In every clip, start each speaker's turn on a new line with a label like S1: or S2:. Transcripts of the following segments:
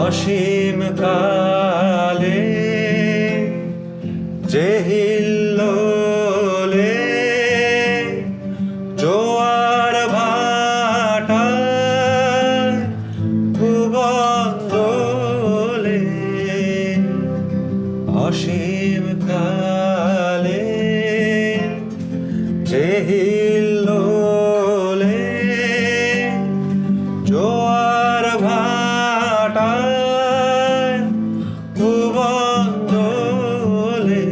S1: অসীম কালে যে হিল্লোলে জোয়ার ভাটায় ভুবন দোলে, অসীম কালে যে হিল্লোলে জোয়ার ভাটায় ভুবন দোলে,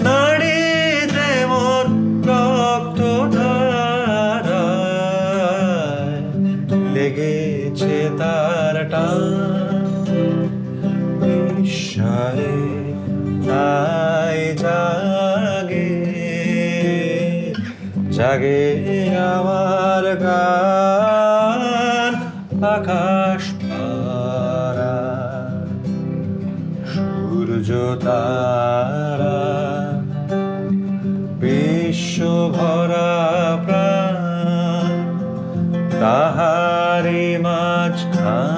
S1: নাড়িতে মোর রক্ত ধারায় লেগেছে তার টান, বিস্ময়ে তাই জাগে জাগে আমার গান আকাশ পারা, সূর্য তারা বিশ্ব ভরা প্রাণ, তাহারি মাঝখানে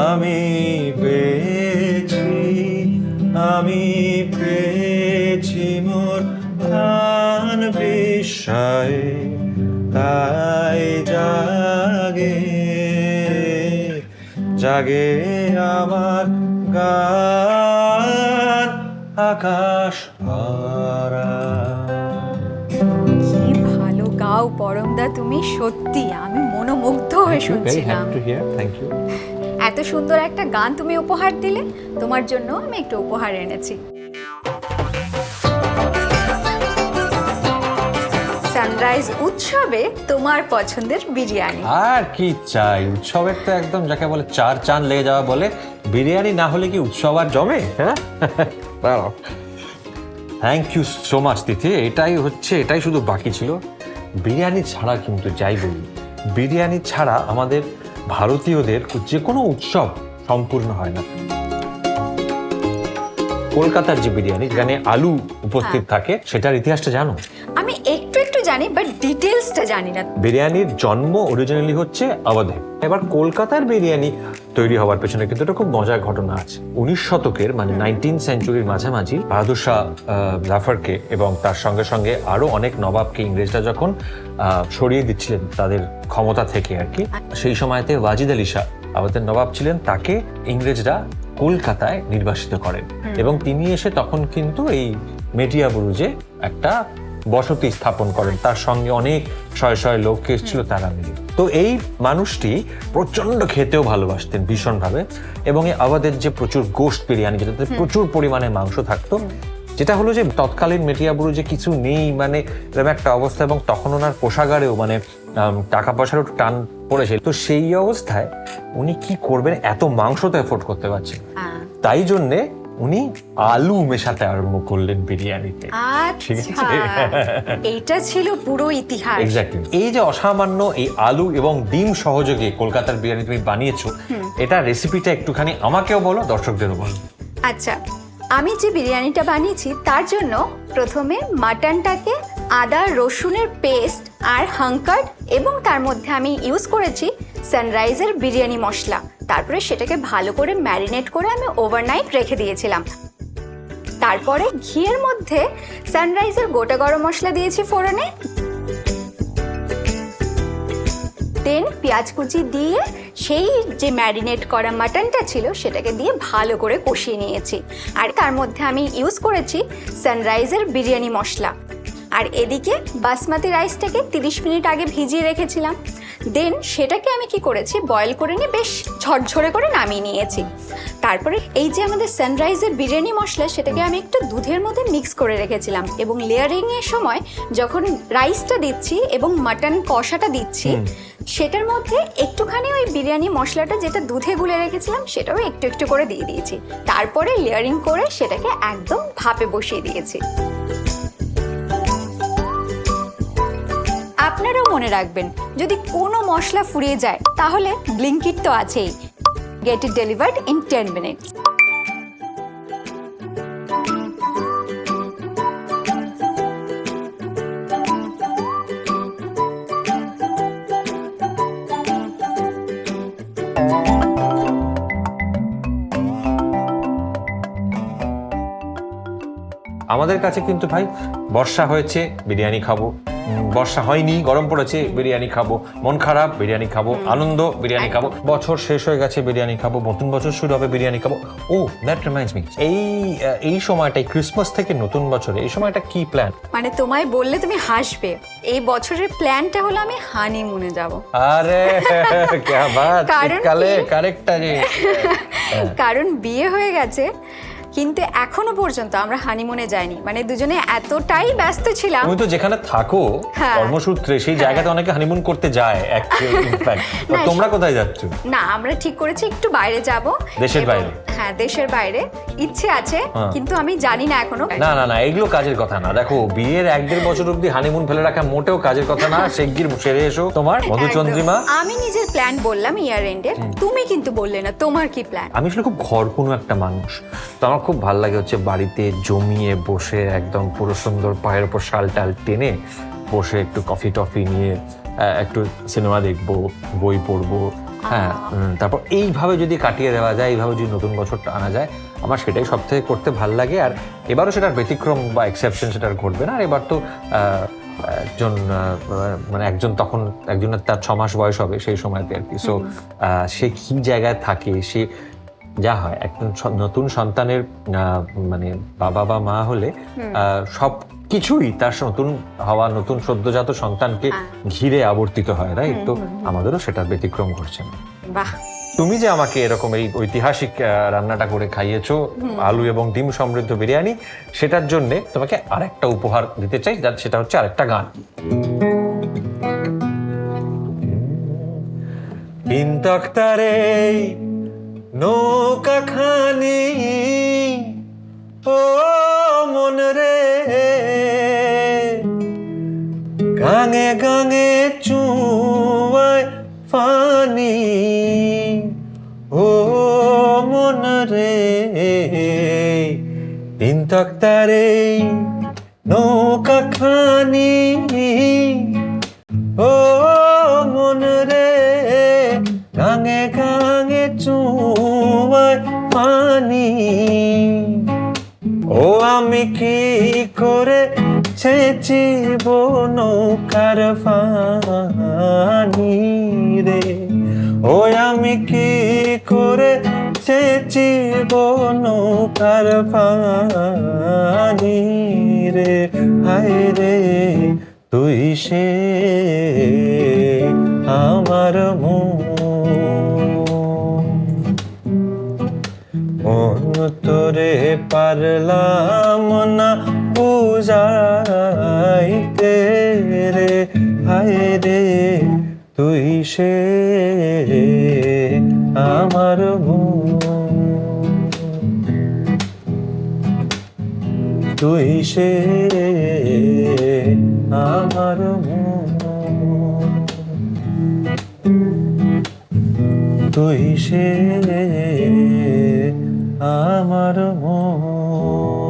S1: আমি পেয়েছি মোর প্রাণ, বিস্ময়ে তাই জাগে জাগে আমার গান আকাশ ভরা।
S2: কি ভালো গাও পরমদা তুমি, সত্যি আমি মনোমুগ্ধ হয়ে শুনছিলাম।
S1: Thank you.
S2: এত সুন্দর একটা গান তুমি উপহার দিলে, তোমার জন্য আমি একটা উপহার এনেছি। সানরাইজ উৎসবে তোমার পছন্দের বিরিয়ানি।
S1: আর কি চাই, উৎসবের তো একদম যাকে বলে চার চাঁদ লেগে যাওয়া বলে, বিরিয়ানি না হলে কি উৎসব আর জমে? হ্যাঁ, থ্যাংক ইউ সো মাচ তিথি। এটাই শুধু বাকি ছিল। বিরিয়ানি ছাড়া কিন্তু যাই বলি, বিরিয়ানি ছাড়া আমাদের ভারতীয়দের যে কোনো উৎসব সম্পূর্ণ হয় না। কলকাতার যে বিরিয়ানি, যেখানে আলু উপস্থিত থাকে, সেটার ইতিহাসটা জানো?
S2: আমি একটু একটু জানি, বাট ডিটেলসটা জানি না।
S1: বিরিয়ানির জন্ম অরিজিনালি হচ্ছে আওয়াধে। এবার কলকাতার বিরিয়ানি তৈরি হওয়ার পেছনে কিন্তু একটা খুব মজার ঘটনা আছে। 19 শতকের মানে 19th সেঞ্চুরির মাঝামাঝি বাহাদুর শাহ জাফরকে এবং তার সঙ্গে সঙ্গে আরো অনেক নবাবকে ইংরেজরা যখন সরিয়ে দিচ্ছিলেন তাদের ক্ষমতা থেকে আর কি, সেই সময়তে ওয়াজিদ আলী শাহ আমাদের নবাব ছিলেন, তাকে ইংরেজরা কলকাতায় নির্বাসিত করেন এবং তিনি এসে তখন কিন্তু এই মেটিয়া বুরুজে একটা বসতি স্থাপন করেন, তার সঙ্গে অনেক শয়ে শয়ে লোক এসেছিল তারা মিলে। তো এই মানুষটি প্রচন্ড খেতেও ভালোবাসতেন ভীষণভাবে, এবং এই আওয়াদের যে প্রচুর গোশত বিরিয়ানি, যেটাতে প্রচুর পরিমাণে মাংস থাকতো, যেটা হলো যে তৎকালীন মেটিয়া বুরুজে কিছু নেই, মানে এরকম একটা অবস্থা, এবং তখন ওনার কোষাগারেও মানে টাকা পয়সারও টান পড়েছে। তো সেই অবস্থায় উনি কি করবেন, এত মাংস তো এফোর্ড করতে পারছেন, তাই জন্যে উনি আলু মেশাতে আরম্ভ করলেন বিরিয়ানিতে।
S2: আচ্ছা, এইটা ছিল পুরো ইতিহাস।
S1: এক্স্যাক্টলি। এই যে অসামান্য এই আলু এবং ডিম সহযোগে কলকাতার বিরিয়ানি তুমি বানিয়েছো, এটা রেসিপিটা একটুখানি আমাকেও বলো, দর্শকদেরও বলো।
S2: আচ্ছা, আমি যে বিরিয়ানিটা বানিয়েছি তার জন্য প্রথমে মাটনটাকে আদা রসুনের পেস্ট আর হাঙ্কার্ড, এবং তার মধ্যে আমি ইউজ করেছি সানরাইজের বিরিয়ানি মশলা। তারপরে সেটাকে ভালো করে ম্যারিনেট করে আমি ওভারনাইট রেখে দিয়েছিলাম। তারপরে ঘিয়ের মধ্যে সানরাইজের গোটা গরম মশলা দিয়েছি ফোড়নে, দেন পেঁয়াজ কুচি দিয়ে সেই যে ম্যারিনেট করা মাটনটা ছিল সেটাকে দিয়ে ভালো করে কষিয়ে নিয়েছি। আর তার মধ্যে আমি ইউজ করেছি সানরাইজের বিরিয়ানি মশলা। আর এদিকে বাসমতি রাইসটাকে 30 মিনিট আগে ভিজিয়ে রেখেছিলাম। দেন সেটাকে আমি কি করেছি, বয়েল করে নিয়ে বেশ ঝরঝরে করে নামিয়ে নিয়েছি। তারপরে এই যে আমাদের সানরাইজের বিরিয়ানি মশলা, সেটাকে আমি একটু দুধের মধ্যে মিক্স করে রেখেছিলাম, এবং লেয়ারিংয়ের সময় যখন রাইসটা দিচ্ছি এবং মাটন কষাটা দিচ্ছি, সেটার মধ্যে একটুখানি ওই বিরিয়ানি মশলাটা যেটা দুধে গুলে রেখেছিলাম সেটাও একটু একটু করে দিয়ে দিয়েছি। তারপরে লেয়ারিং করে সেটাকে একদম ভাপে বসিয়ে দিয়েছি। আপনারাও মনে রাখবেন, যদি কোনো মশলা ফুরিয়ে যায় তাহলে ব্লিঙ্কিট তো আছেই, Get it delivered in 10 minutes.
S1: আমাদের কাছে কিন্তু ভাই বর্ষা হয়েছে বিরিয়ানি খাবো, বর্ষা হয়নি গরম পড়েছে বিরিয়ানি খাবো, মন খারাপ বিরিয়ানি খাবো, আনন্দ বিরিয়ানি খাবো, বছর শেষ হয়ে গেছে বিরিয়ানি খাবো, নতুন বছর শুরু হবে বিরিয়ানি খাবো। ও দ্যাট রিমাইন্ডস মি, এই সময়টাই ক্রিসমাস থেকে নতুন বছরে এই সময়টা কি প্ল্যান?
S2: মানে তোমায় বললে তুমি হাসবে, এই বছরের প্ল্যানটা হলো আমি হানিমুনে যাব।
S1: আরে क्या बात,
S2: কারণ
S1: কালে
S2: কি?
S1: কারেক্ট আছে।
S2: কারণ বিয়ে হয়ে গেছে কিন্তু এখনো পর্যন্ত আমরা হানিমুনে যাইনি, মানে দুজনে এতটাই ব্যস্ত ছিলাম।
S1: তুমি তো যেখানে থাকো
S2: হ্যাঁ।
S1: কর্মসূত্রে সেই জায়গাতে অনেকে হানিমুন করতে যায় ইনফ্যাক্ট,
S2: না,
S1: তোমরা কোথায় যাচ্ছ?
S2: না আমরা ঠিক করেছি একটু বাইরে যাব।
S1: দেশের বাইরে?
S2: হ্যাঁ দেশের বাইরে ইচ্ছে আছে,
S1: হ্যাঁ।
S2: কিন্তু আমি জানি না এখনো।
S1: না না না, এগুলো কাজের কথা না। দেখো বিয়ের 1-1.5 বছর অব্দি হানিমুন ফেলে রাখা মোটেও কাজের কথা না। শিগগির সেরে এসো তোমার মধুচন্দ্রিমা।
S2: একদম। আমি নিজের প্ল্যান বললাম ইয়ার এন্ডের, তুমি কিন্তু বললে না তোমার কি প্ল্যান।
S1: আমি আসলে খুব ঘরকুনো একটা মানুষ, তো আমার খুব ভালো লাগে হচ্ছে বাড়িতে জমিয়ে বসে একদম পুরো সুন্দর পায়ের উপর শাল টাল টেনে বসে একটু কফি টফি নিয়ে একটু সিনেমা দেখবো, বই পড়বো। হ্যাঁ, তারপর এইভাবে যদি কাটিয়ে দেওয়া যায়, এইভাবে যদি নতুন বছরটা আনা যায়, আমার সেটাই সব থেকে করতে ভাল লাগে। আর এবারও সেটার ব্যতিক্রম বা এক্সেপশন সেটার ঘটবে না। আর এবার তো একজন তখন একজনের তার 6 মাস বয়স হবে সেই সময়তে আর কি। সো সে কি জায়গায় থাকে, সে যা হয় একজন নতুন সন্তানের মানে বাবা বা মা হলে সব কিছুই তার নতুন হওয়া নতুন সদ্যজাত সন্তানকে ঘিরে আবর্তিত হয়, রাইট? তো আমাদেরও সেটার ব্যতিক্রম ঘটছে না।
S2: বাহ,
S1: তুমি যে আমাকে এরকম এই ঐতিহাসিক রান্নাটা করে খাইয়েছো, আলু এবং ডিম সমৃদ্ধ বিরিয়ানি, সেটার জন্য তোমাকে আরেকটা উপহার দিতে চাই, সেটা হচ্ছে আরেকটা গান। তিন তক্তারে নৌকা খানি ও মন রে, গাঙে গাঙে চুয়ায় পানি ও মন রে, তিন তক্তারে নৌকা খানি ও মন রে, গাঙে গাঙে চুয়ায় পানি ও আমি কি করে ছেচিব নৌকার পানি রে, ও আমি কি করে ছেচিব নৌকার পানি রে, হায় রে তুই সে আমার মন তোরে পারলাম না বুঝাইতে রে, হায় রে তুই সে আমার তুই সে আমার তুই সে আমার মন।